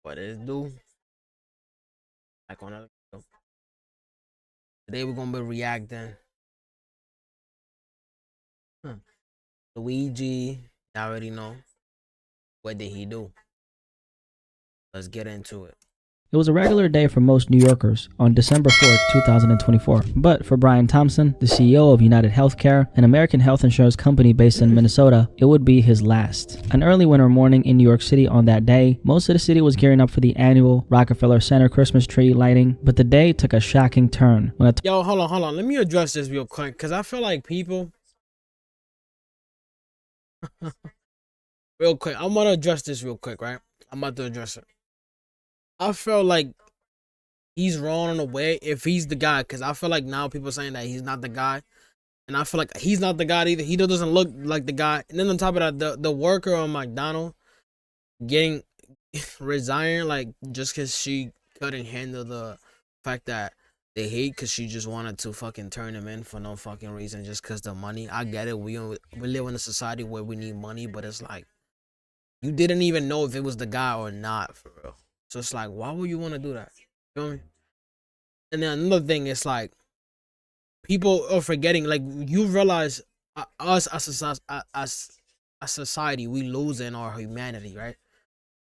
What is do? Like on a today we're gonna be reacting. Hmm. Luigi, I already know. What did he do? Let's get into it. It was a regular day for most New Yorkers on December 4th, 2024. But for Brian Thompson, the CEO of United Healthcare, an American health insurance company based in Minnesota, it would be his last. An early winter morning in New York City on that day, most of the city was gearing up for the annual Rockefeller Center Christmas tree lighting, but the day took a shocking turn when Yo, hold on. Let me address this real quick because I feel like people. Real quick, I'm gonna address this real quick, right? I'm about to address it. I feel like he's wrong in a way if he's the guy, because I feel like now people saying that he's not the guy, and I feel like he's not the guy either. He doesn't look like the guy. And then on top of that, the worker on McDonald's getting resigned, like just because she couldn't handle the fact that they hate, because she just wanted to fucking turn him in for no fucking reason, just because the money. I get it. We live in a society where we need money, but it's like you didn't even know if it was the guy or not, for real. So it's like, why would you want to do that? You feel me? And then another thing is like, people are forgetting. Like, you realize us as a society, we losing our humanity, right?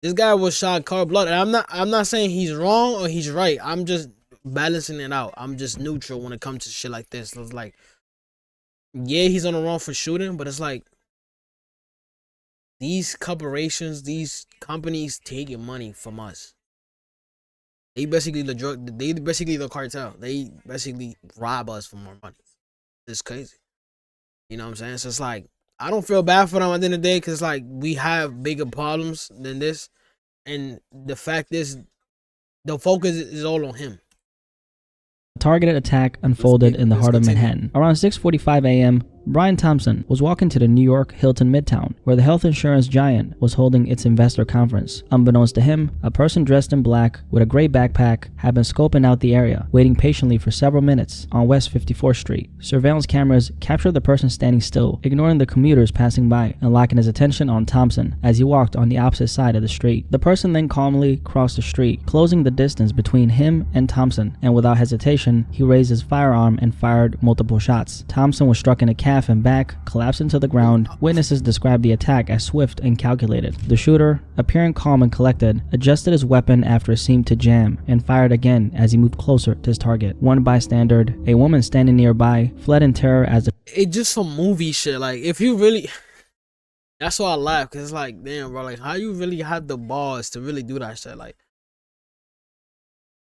This guy was shot cold blood, and I'm not saying he's wrong or he's right. I'm just balancing it out. I'm just neutral when it comes to shit like this. So it's like, yeah, he's on the wrong for shooting, but it's like these corporations, these companies taking money from us. They basically the drug. They basically the cartel. They basically rob us for more money. It's crazy. You know what I'm saying? So it's like, I don't feel bad for them at the end of the day, because like we have bigger problems than this, and the fact is, the focus is all on him. a targeted attack unfolded in the heart of Manhattan. Around 6:45 a.m., Brian Thompson was walking to the New York Hilton Midtown, where the health insurance giant was holding its investor conference. Unbeknownst to him, a person dressed in black with a gray backpack had been scoping out the area, waiting patiently for several minutes on West 54th Street. Surveillance cameras captured the person standing still, ignoring the commuters passing by, and locking his attention on Thompson as he walked on the opposite side of the street. The person then calmly crossed the street, closing the distance between him and Thompson, and without hesitation, he raised his firearm and fired multiple shots. Thompson was struck in the calf and back, collapsing to the ground. Witnesses described the attack as swift and calculated. The shooter, appearing calm and collected, adjusted his weapon after it seemed to jam, and fired again as he moved closer to his target. One bystander, a woman standing nearby, fled in terror as the It's just some movie shit. Like, if you really, that's why I laugh, because it's like, damn, bro, like, how you really have the balls to really do that shit? Like,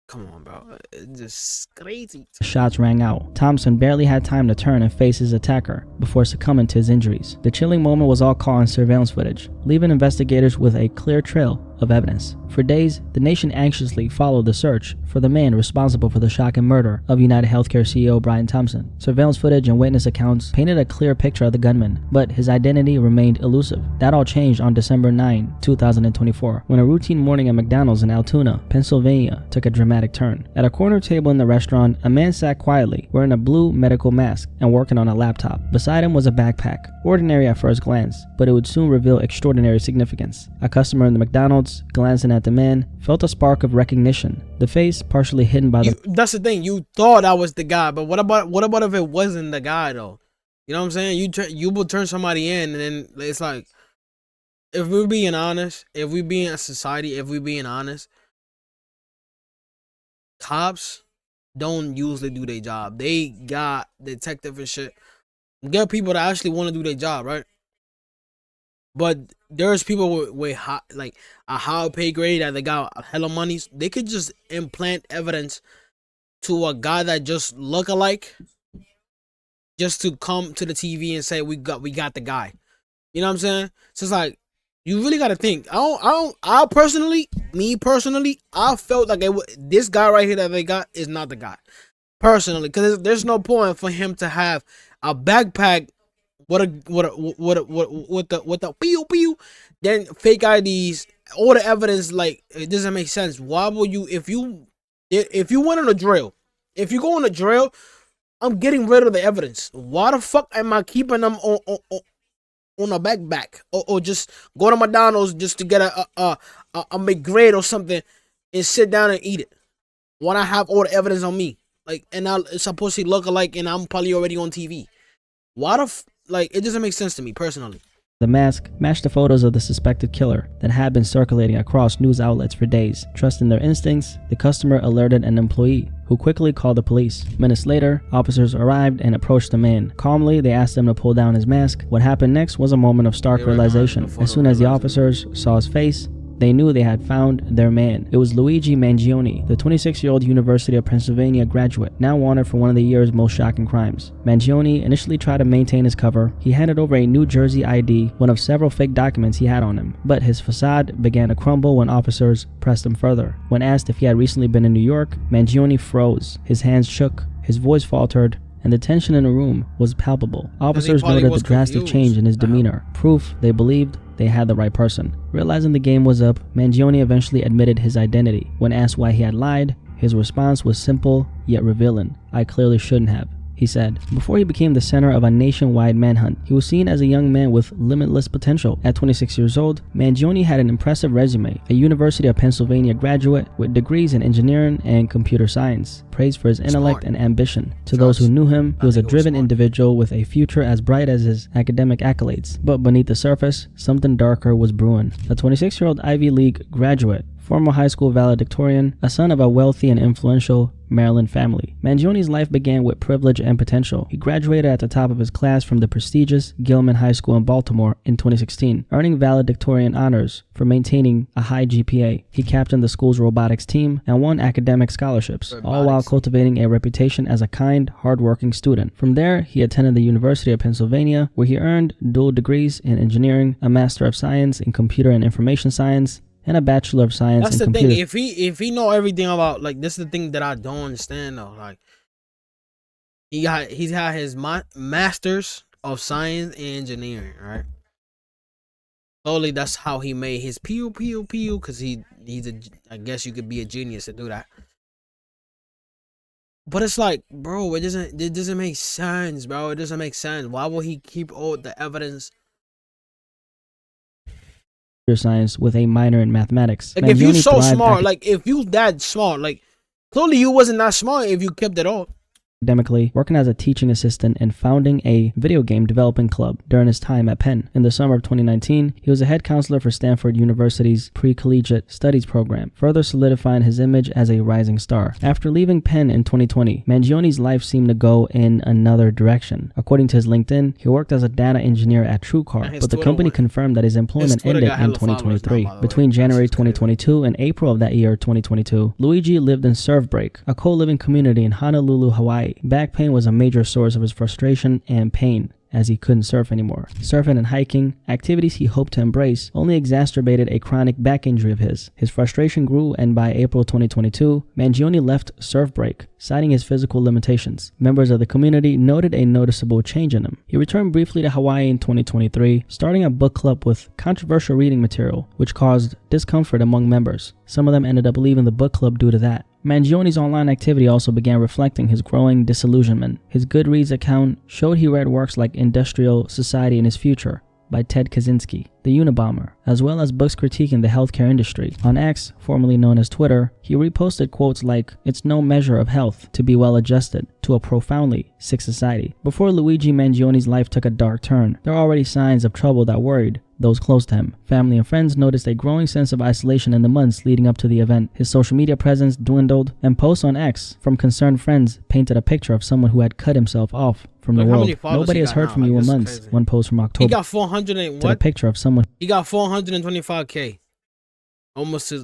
come on, bro. It's just crazy. shots rang out. Thompson barely had time to turn and face his attacker before succumbing to his injuries. The chilling moment was all caught on surveillance footage, leaving investigators with a clear trail of evidence. For days, the nation anxiously followed the search for the man responsible for the shocking murder of United Healthcare CEO Brian Thompson. Surveillance footage and witness accounts painted a clear picture of the gunman, but his identity remained elusive. That all changed on December 9, 2024, when a routine morning at McDonald's in Altoona, Pennsylvania, took a dramatic turn. At a corner table in the restaurant, a man sat quietly, wearing a blue medical mask and working on a laptop. Beside him was a backpack, ordinary at first glance, but it would soon reveal extraordinary significance. A customer in the McDonald's, glancing at the man, felt a spark of recognition. The face partially hidden by That's the thing. You thought I was the guy, but what about if it wasn't the guy though? You know what I'm saying? You will turn somebody in, and then it's like, if we're being honest, if we being a society, if we being honest, cops don't usually do their job. They got detective and shit. Get people that actually want to do their job, right? But there's people with high, like a high pay grade, that they got hella money. They could just implant evidence to a guy that just look alike, just to come to the TV and say we got the guy. You know what I'm saying? So it's like, you really got to think. I personally, I felt like this guy right here that they got is not the guy. Personally, because there's no point for him to have a backpack with the pew pew, then fake IDs, all the evidence. Like, it doesn't make sense. Why would you, if you went on a drill, if you go on a drill, I'm getting rid of the evidence. Why the fuck am I keeping them on on a backpack, or just go to McDonald's just to get a McGrade or something and sit down and eat it when I have all the evidence on me. Like, and it's supposed to look alike, and I'm probably already on TV. Why like, it doesn't make sense to me personally. The mask matched the photos of the suspected killer that had been circulating across news outlets for days. Trusting their instincts, the customer alerted an employee, who quickly called the police. Minutes later, officers arrived and approached the man. Calmly, they asked him to pull down his mask. What happened next was a moment of stark realization. As soon as the officers saw his face, they knew they had found their man. It was Luigi Mangione, the 26-year-old University of Pennsylvania graduate, now wanted for one of the year's most shocking crimes. Mangione initially tried to maintain his cover. He handed over a New Jersey ID, one of several fake documents he had on him. But his facade began to crumble when officers pressed him further. When asked if he had recently been in New York, Mangione froze. His hands shook, his voice faltered, and the tension in the room was palpable. Officers noted the drastic change in his demeanor, proof they believed they had the right person. Realizing the game was up, Mangione eventually admitted his identity. When asked why he had lied, his response was simple yet revealing. "I clearly shouldn't have," he said. Before he became the center of a nationwide manhunt, he was seen as a young man with limitless potential. At 26 years old, Mangione had an impressive resume, a University of Pennsylvania graduate with degrees in engineering and computer science, praised for his intellect and ambition. To those who knew him, he was a driven individual with a future as bright as his academic accolades. But beneath the surface, something darker was brewing. The 26-year-old Ivy League graduate, former high school valedictorian, a son of a wealthy and influential Maryland family. Mangione's life began with privilege and potential. He graduated at the top of his class from the prestigious Gilman High School in Baltimore in 2016, earning valedictorian honors for maintaining a high GPA. He captained the school's robotics team and won academic scholarships, all while cultivating a reputation as a kind, hardworking student. From there, he attended the University of Pennsylvania, where he earned dual degrees in engineering, a Master of Science in Computer and Information Science, and a Bachelor of Science in Computer. That's the thing. If he know everything about, like, this is the thing that I don't understand though. Like, he's got his Masters of Science in Engineering, right? Slowly, that's how he made his pew. Because I guess you could be a genius to do that. But it's like, bro, it doesn't make sense, bro. It doesn't make sense. Why will he keep all the evidence? Science with a minor in mathematics. Like, if you so smart, like, if you that smart, like, clearly you wasn't that smart if you kept it all. Academically, working as a teaching assistant and founding a video game developing club during his time at Penn. In the summer of 2019, he was a head counselor for Stanford University's pre-collegiate studies program, further solidifying his image as a rising star. After leaving Penn in 2020, Mangione's life seemed to go in another direction. According to his LinkedIn, he worked as a data engineer at TrueCar, but the company confirmed that his employment ended in 2023. Between January 2022 and April of that year, 2022, Luigi lived in Surf Break, a co-living community in Honolulu, Hawaii. Back pain was a major source of his frustration and pain, as he couldn't surf anymore. Surfing and hiking, activities he hoped to embrace, only exacerbated a chronic back injury of his. His frustration grew, and by April 2022, Mangione left Surf Break, citing his physical limitations. Members of the community noted a noticeable change in him. He returned briefly to Hawaii in 2023, starting a book club with controversial reading material, which caused discomfort among members. Some of them ended up leaving the book club due to that. Mangione's online activity also began reflecting his growing disillusionment. His Goodreads account showed he read works like Industrial Society and His Future by Ted Kaczynski, the Unabomber, as well as books critiquing the healthcare industry. On X, formerly known as Twitter, he reposted quotes like, "It's no measure of health to be well adjusted to a profoundly sick society." Before Luigi Mangione's life took a dark turn, there were already signs of trouble that worried those close to him. Family and friends noticed a growing sense of isolation in the months leading up to the event. His social media presence dwindled, and posts on X from concerned friends painted a picture of someone who had cut himself off from the world. "Nobody has heard from you in months," one post from October. He got 400 and what? A picture of someone. He got 425K. Almost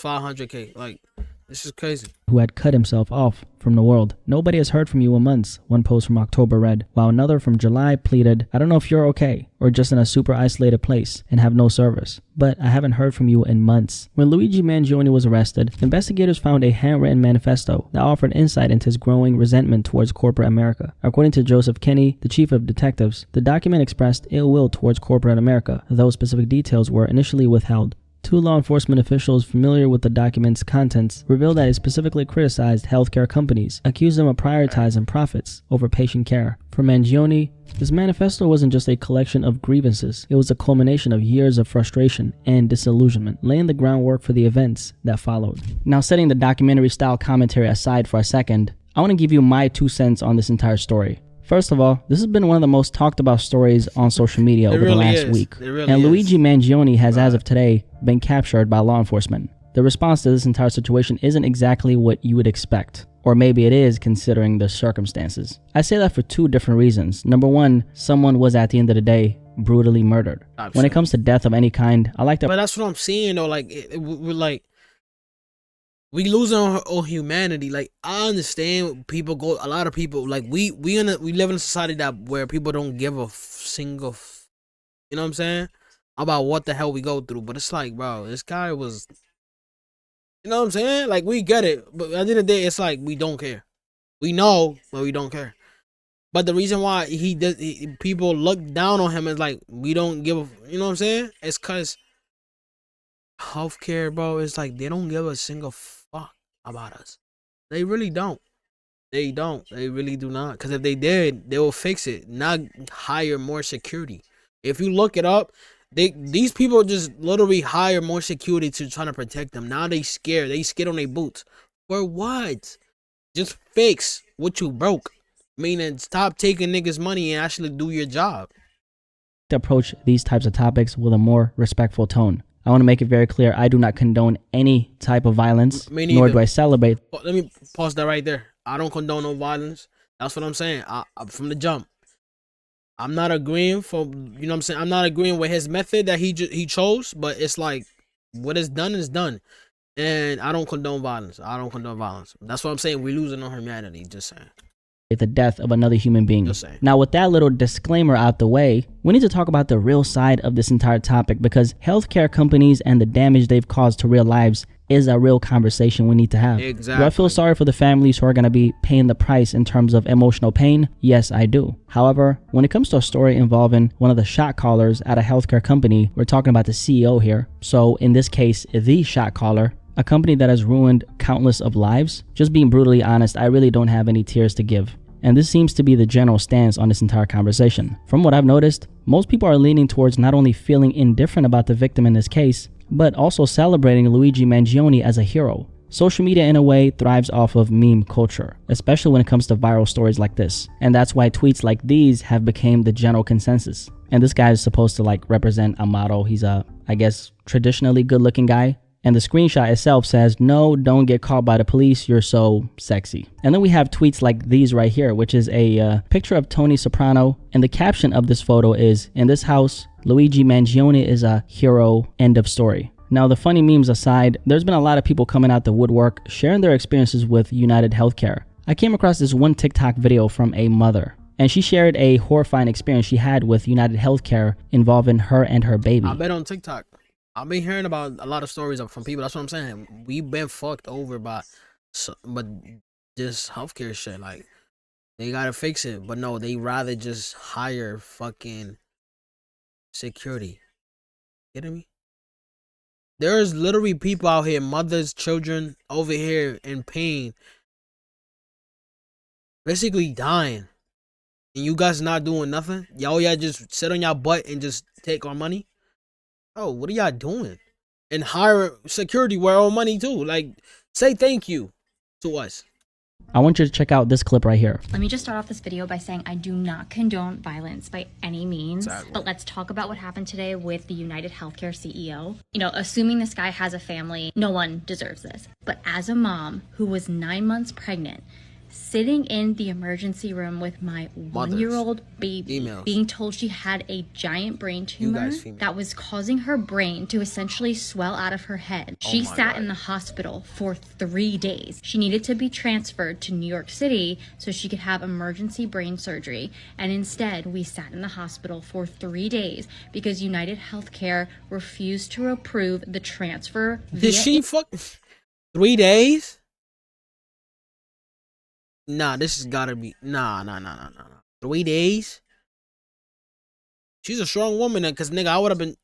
500K. Like, this is crazy. Who had cut himself off from the world. "Nobody has heard from you in months," one post from October read, while another from July pleaded, "I don't know if you're okay or just in a super isolated place and have no service, but I haven't heard from you in months." When Luigi Mangione was arrested, investigators found a handwritten manifesto that offered insight into his growing resentment towards corporate America. According to Joseph Kinney, the chief of detectives, the document expressed ill will towards corporate America, though specific details were initially withheld to Two law enforcement officials familiar with the document's contents revealed that it specifically criticized healthcare companies, accused them of prioritizing profits over patient care. For Mangione, this manifesto wasn't just a collection of grievances, it was a culmination of years of frustration and disillusionment, laying the groundwork for the events that followed. Now, setting the documentary-style commentary aside for a second, I want to give you my 2 cents on this entire story. First of all, this has been one of the most talked about stories on social media over the last week. And Luigi Mangione has, as of today, been captured by law enforcement. The response to this entire situation isn't exactly what you would expect. Or maybe it is, considering the circumstances. I say that for 2 different reasons. Number 1, someone was at the end of the day brutally murdered. When it comes to death of any kind, I like to... But that's what I'm saying though, like, we're like, we losing our humanity. Like, I understand people go, a lot of people, like, we live in a society that where people don't give a single, you know what I'm saying, about what the hell we go through. But it's like, bro, this guy was, you know what I'm saying? Like, we get it, but at the end of the day, it's like, we don't care. We know, but we don't care. But the reason why people look down on him is like, we don't give a, you know what I'm saying? It's cause healthcare, bro, it's like they don't give a single fuck about us. They really don't. They don't. They really do not. Cause if they did, they will fix it. Not hire more security. If you look it up, these people just literally hire more security to try to protect them. Now they scared. They skid on their boots. For what? Just fix what you broke. Meaning, stop taking niggas' money and actually do your job. To approach these types of topics with a more respectful tone. I want to make it very clear, I do not condone any type of violence, nor do I celebrate. Let me pause that right there. I don't condone no violence. That's what I'm saying. I from the jump. I'm not agreeing for, you know what I'm saying? I'm not agreeing with his method that he chose, but it's like, what is done is done. And I don't condone violence. I don't condone violence. That's what I'm saying. We're losing our humanity, just saying. The death of another human being. Now, with that little disclaimer out the way, we need to talk about the real side of this entire topic, because healthcare companies and the damage they've caused to real lives is a real conversation we need to have. Exactly. Do I feel sorry for the families who are going to be paying the price in terms of emotional pain? Yes, I do. However, when it comes to a story involving one of the shot callers at a healthcare company, we're talking about the CEO here. So in this case, the shot caller, a company that has ruined countless of lives. Just being brutally honest, I really don't have any tears to give. And this seems to be the general stance on this entire conversation. From what I've noticed, most people are leaning towards not only feeling indifferent about the victim in this case, but also celebrating Luigi Mangione as a hero. Social media in a way thrives off of meme culture, especially when it comes to viral stories like this. And that's why tweets like these have become the general consensus. And this guy is supposed to like represent a model. He's a, I guess, traditionally good looking guy. And the screenshot itself says, "No, don't get caught by the police, you're so sexy." And then we have tweets like these right here, which is a picture of Tony Soprano. And the caption of this photo is, "In this house, Luigi Mangione is a hero, end of story." Now, the funny memes aside, there's been a lot of people coming out the woodwork, sharing their experiences with United Healthcare. I came across this one TikTok video from a mother, and she shared a horrifying experience she had with United Healthcare involving her and her baby. I bet on TikTok. I've been hearing about a lot of stories from people. That's what I'm saying. We've been fucked over by, but this healthcare shit, like, they gotta fix it. But no, they rather just hire fucking security. Kidding me? There's literally people out here, mothers, children, over here in pain, basically dying, and you guys not doing nothing. Y'all just sit on your butt and just take our money. Oh, what are y'all doing? And hire security with our own money too. Like, say thank you to us. I want you to check out this clip right here. Let me just start off this video by saying I do not condone violence by any means, but let's talk about what happened today with the United Healthcare CEO. You know, assuming this guy has a family, no one deserves this. But as a mom who was 9 months pregnant, sitting in the emergency room with my 1-year-old baby, being told she had a giant brain tumor that was causing her brain to essentially swell out of her head. She sat in the hospital for 3 days. She needed to be transferred to New York City so she could have emergency brain surgery. And instead, we sat in the hospital for 3 days because United Healthcare refused to approve the transfer. Did she fuck 3 days? Nah, this has gotta be nah. 3 days? She's a strong woman, cause nigga, I would have been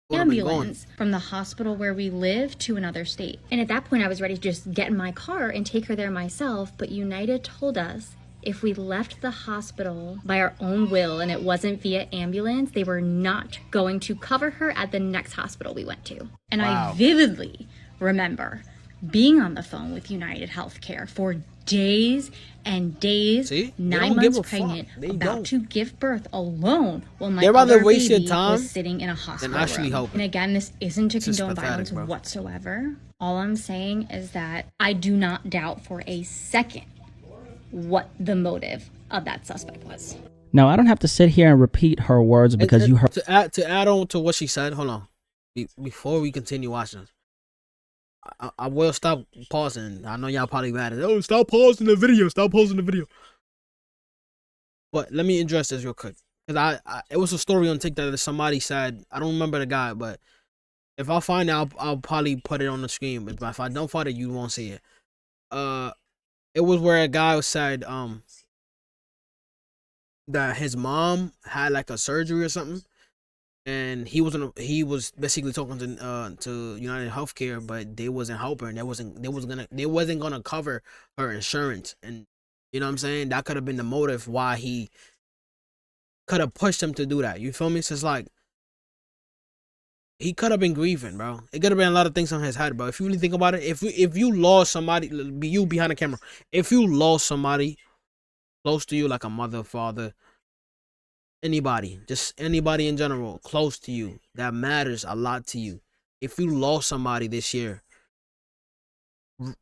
would have been gone. Ambulance from the hospital where we live to another state. And at that point, I was ready to just get in my car and take her there myself. But United told us if we left the hospital by our own will and it wasn't via ambulance, they were not going to cover her at the next hospital we went to. And Wow. I vividly remember being on the phone with United Healthcare for days and days, See? They 9 don't give months a fuck. pregnant, They about don't. to give birth alone while my They'd rather other waste your baby time was sitting in a hospital actually room. helping. And again, this isn't to It's just condone pathetic, violence bro. whatsoever. All I'm saying is that I do not doubt for a second what the motive of that suspect was. Now, I don't have to sit here and repeat her words because you heard. To add on to what she said. Hold on, before we continue watching this, I will stop pausing. I know y'all probably mad at it. Oh, stop pausing the video. Stop pausing the video. But let me address this real quick. Because it was a story on TikTok that somebody said, I don't remember the guy, but if I find it, I'll probably put it on the screen. But if I don't find it, you won't see it. It was where a guy said that his mom had like a surgery or something. And he was basically talking to United Healthcare, but they wasn't helping. They wasn't gonna cover her insurance, and you know what I'm saying. That could have been the motive why he could have pushed him to do that. You feel me? So it's like he could have been grieving, bro. It could have been a lot of things on his head, bro. If you really think about it, if you lost somebody, you behind the camera, if you lost somebody close to you, like a mother, father, anybody, just anybody in general close to you that matters a lot to you. If you lost somebody this year,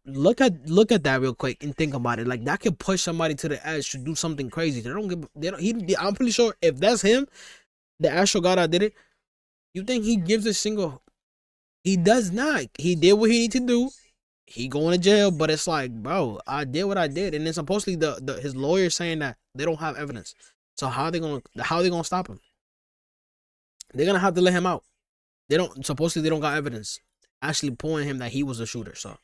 look at that real quick and think about it. Like that could push somebody to the edge to do something crazy. I'm pretty sure if that's him, the actual guy that did it, you think he gives a single? He does not. He did what he needed to do. He going to jail, but it's like, bro, I did what I did, and then supposedly his lawyer saying that they don't have evidence. So how are they gonna stop him? They're gonna have to let him out. They don't got evidence actually pointing him that he was a shooter. So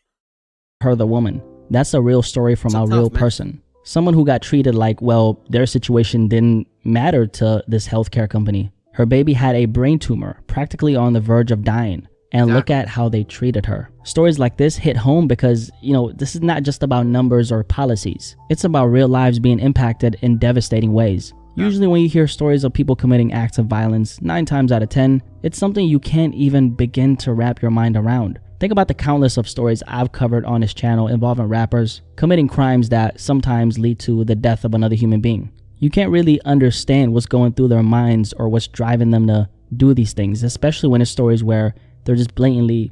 Her, the woman. That's a real story from a real person. Someone who got treated like, well, their situation didn't matter to this healthcare company. Her baby had a brain tumor, practically on the verge of dying. And look at how they treated her. Stories like this hit home because, this is not just about numbers or policies. It's about real lives being impacted in devastating ways. Usually when you hear stories of people committing acts of violence, 9 times out of 10, it's something you can't even begin to wrap your mind around. Think about the countless of stories I've covered on this channel involving rappers committing crimes that sometimes lead to the death of another human being. You can't really understand what's going through their minds or what's driving them to do these things, especially when it's stories where they're just blatantly,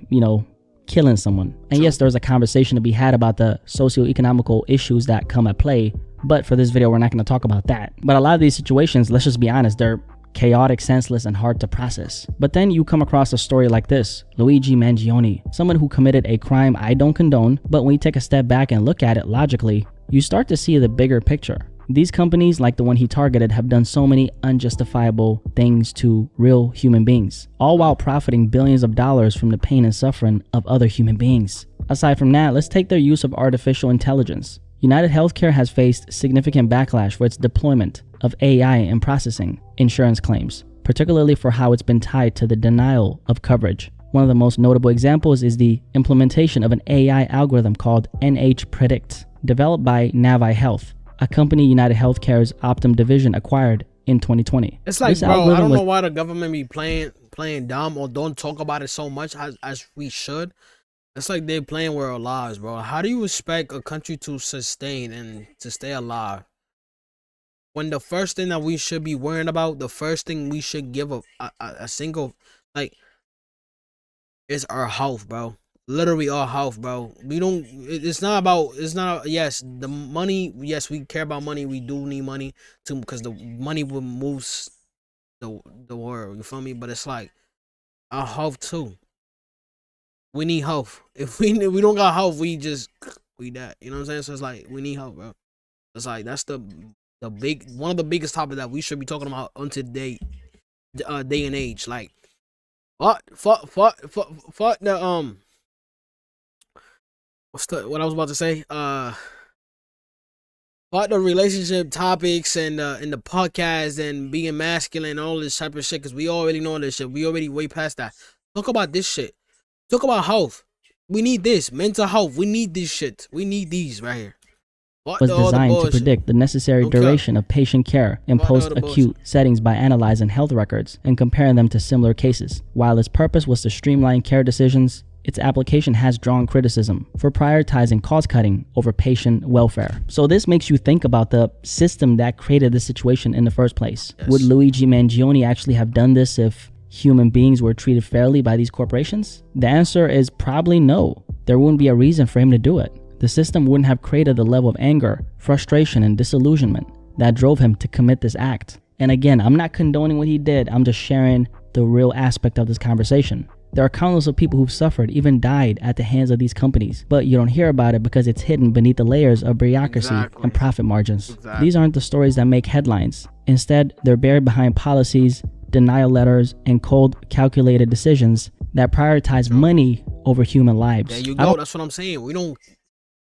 killing someone. And yes, there's a conversation to be had about the socioeconomical issues that come at play, but for this video, we're not going to talk about that. But a lot of these situations, let's just be honest, they're chaotic, senseless, and hard to process. But then you come across a story like this, Luigi Mangione, someone who committed a crime I don't condone, but when you take a step back and look at it logically, you start to see the bigger picture. These companies, like the one he targeted, have done so many unjustifiable things to real human beings, all while profiting billions of dollars from the pain and suffering of other human beings. Aside from that, let's take their use of artificial intelligence. United Healthcare has faced significant backlash for its deployment of AI in processing insurance claims, particularly for how it's been tied to the denial of coverage. One of the most notable examples is the implementation of an AI algorithm called NH Predict, developed by Navi Health, a company United Healthcare's Optum division acquired in 2020. It's like, bro, I don't know why the government be playing dumb or don't talk about it so much as we should. It's like they're playing with our lives, bro. How do you expect a country to sustain and to stay alive when the first thing that we should be worrying about, the first thing we should give a single, like, is our health, bro. Literally our health, bro. It's not, yes, the money, yes, we care about money. We do need money too, because the money will move the world, you feel me? But it's like our health too. We need health. If we don't got health, we that. You know what I'm saying? So it's like we need health, bro. It's like that's the one of the biggest topics that we should be talking about on today, day and age. Like, fuck the what I was about to say. Part the relationship topics and in the podcast and being masculine and all this type of shit, because we already know this shit. We already way past that. Talk about this shit. Talk about health. We need this. Mental health. We need this shit. We need these right here. Was designed to predict the necessary duration of patient care in post-acute settings by analyzing health records and comparing them to similar cases. While its purpose was to streamline care decisions, its application has drawn criticism for prioritizing cost-cutting over patient welfare. So this makes you think about the system that created this situation in the first place. Yes. Would Luigi Mangione actually have done this if human beings were treated fairly by these corporations? The answer is probably no. There wouldn't be a reason for him to do it. The system wouldn't have created the level of anger, frustration, and disillusionment that drove him to commit this act. And again, I'm not condoning what he did, I'm just sharing the real aspect of this conversation. There are countless of people who've suffered, even died at the hands of these companies, but you don't hear about it because it's hidden beneath the layers of bureaucracy and profit margins. These aren't the stories that make headlines. Instead, they're buried behind policies, denial letters, and cold, calculated decisions that prioritize money over human lives. There you go, that's what I'm saying. We don't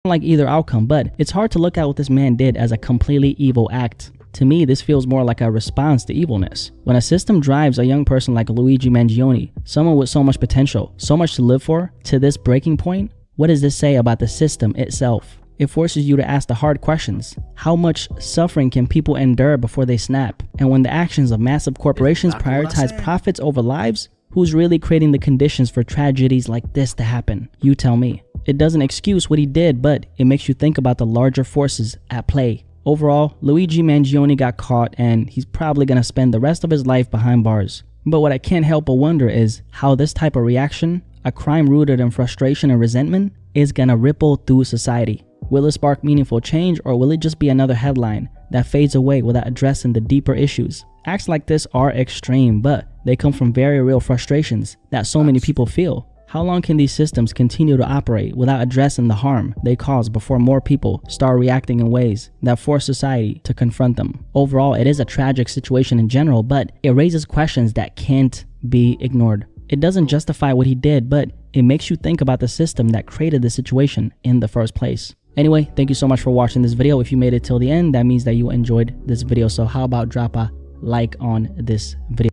like either outcome, but it's hard to look at what this man did as a completely evil act. To me, this feels more like a response to evilness. When a system drives a young person like Luigi Mangione, someone with so much potential, so much to live for, to this breaking point, what does this say about the system itself? It forces you to ask the hard questions. How much suffering can people endure before they snap? And when the actions of massive corporations prioritize profits over lives, who's really creating the conditions for tragedies like this to happen? You tell me. It doesn't excuse what he did, but it makes you think about the larger forces at play. Overall, Luigi Mangione got caught and he's probably gonna spend the rest of his life behind bars. But what I can't help but wonder is how this type of reaction, a crime rooted in frustration and resentment, is gonna ripple through society. Will it spark meaningful change, or will it just be another headline that fades away without addressing the deeper issues? Acts like this are extreme, but they come from very real frustrations that so many people feel. How long can these systems continue to operate without addressing the harm they cause before more people start reacting in ways that force society to confront them? Overall, it is a tragic situation in general, but it raises questions that can't be ignored. It doesn't justify what he did, but it makes you think about the system that created the situation in the first place. Anyway, thank you so much for watching this video. If you made it till the end, that means that you enjoyed this video. So how about drop a like on this video?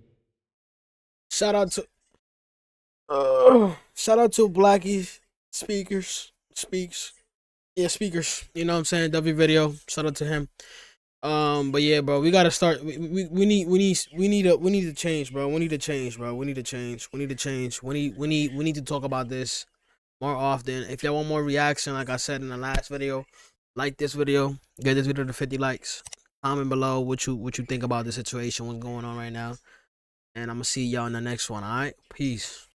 Shout out to Blackie speakers. You know what I'm saying? W video. Shout out to him. But yeah, bro, we gotta start. We need to change, bro. We need to change. We need to talk about this more often. If y'all want more reaction, like I said in the last video, like this video, get this video to 50 likes. Comment below what you think about the situation, what's going on right now, and I'm gonna see y'all in the next one. All right, peace.